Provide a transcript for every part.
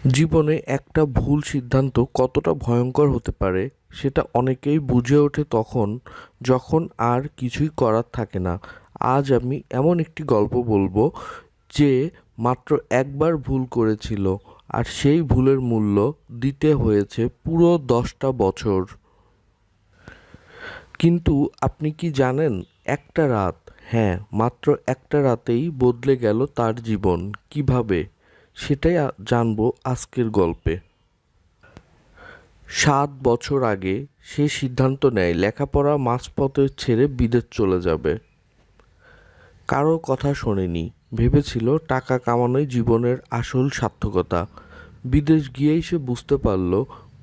জীবনে একটা ভুল সিদ্ধান্ত কতটা ভয়ঙ্কর হতে পারে সেটা অনেকেই বুঝে ওঠে তখন যখন আর কিছুই করার থাকে না। আজ আমি এমন একটি গল্প বলবো যে মাত্র একবার ভুল করেছিল আর সেই ভুলের মূল্য দিতে হয়েছে পুরো 10টা বছর। কিন্তু আপনি কি জানেন, একটা রাত, হ্যাঁ মাত্র একটা রাতেই বদলে গেল তার জীবন। কিভাবে, সেটাই জানবো আজকের গল্পে। 7 বছর আগে সে সিদ্ধান্ত নেয় লেখাপড়া মাঝপথে ছেড়ে বিদেশ চলে যাবে। কারো কথা শোনেনি, ভেবেছিল টাকা কামানোই জীবনের আসল সার্থকতা। বিদেশ গিয়েই সে বুঝতে পারল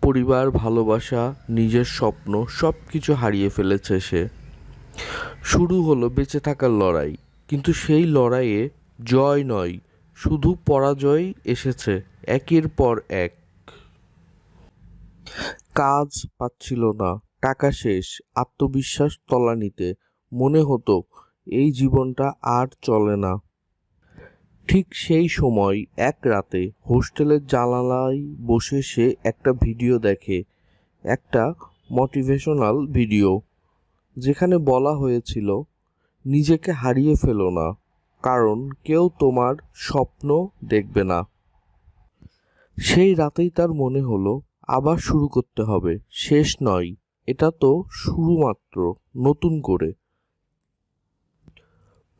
পরিবার, ভালোবাসা, নিজের স্বপ্ন সব কিছু হারিয়ে ফেলেছে সে। শুরু হলো বেঁচে থাকার লড়াই, কিন্তু সেই লড়াইয়ে জয় নয়, শুধু পরাজয় এসেছে একের পর এক। কাজ পাচ্ছিল না, টাকা শেষ, আত্মবিশ্বাস তলানিতে। মনে হতো এই জীবনটা আর চলে না। ঠিক সেই সময় এক রাতে হোস্টেলের জানালায় বসে সে একটা ভিডিও দেখে, একটা মোটিভেশনাল ভিডিও, যেখানে বলা হয়েছিল নিজেকে হারিয়ে ফেলো না, কারণ কেউ তোমার স্বপ্ন দেখবে না। সেই রাতেই তার মনে হলো আবার শুরু করতে হবে, শেষ নয়, এটা তো শুরু মাত্র, নতুন করে।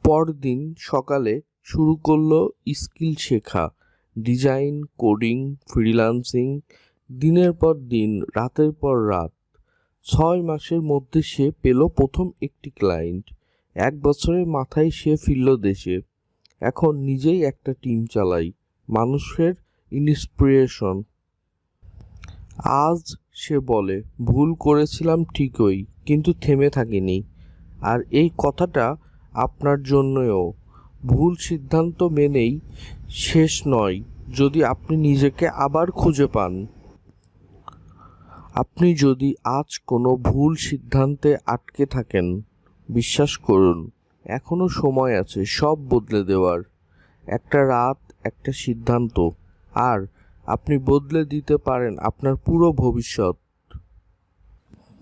পরদিন সকালে শুরু করলো স্কিল শেখা, ডিজাইন, কোডিং, ফ্রিল্যান্সিং। দিনের পর দিন, রাতের পর রাত। 6 মাসের মধ্যে সে পেল প্রথম একটি ক্লায়েন্ট। 1 বছরের মাথায় সে ফিরল দেশে। এখন নিজেই একটা টিম চালাই, মানুষের ইন্সপিরেশন। আজ সে বলে, ভুল করেছিলাম ঠিকই, কিন্তু থেমে থাকিনি। আর এই কথাটা আপনার জন্যও। ভুল সিদ্ধান্ত মেনেই শেষ নয়, যদি আপনি নিজেকে আবার খুঁজে পান। আপনি যদি আজ কোনো ভুল সিদ্ধান্তে আটকে থাকেন, বিশ্বাস করুন, এখনো সময় আছে সব বদলে দেওয়ার। একটা রাত, একটা সিদ্ধান্ত, আর আপনি বদলে দিতে পারেন আপনার পুরো ভবিষ্যৎ।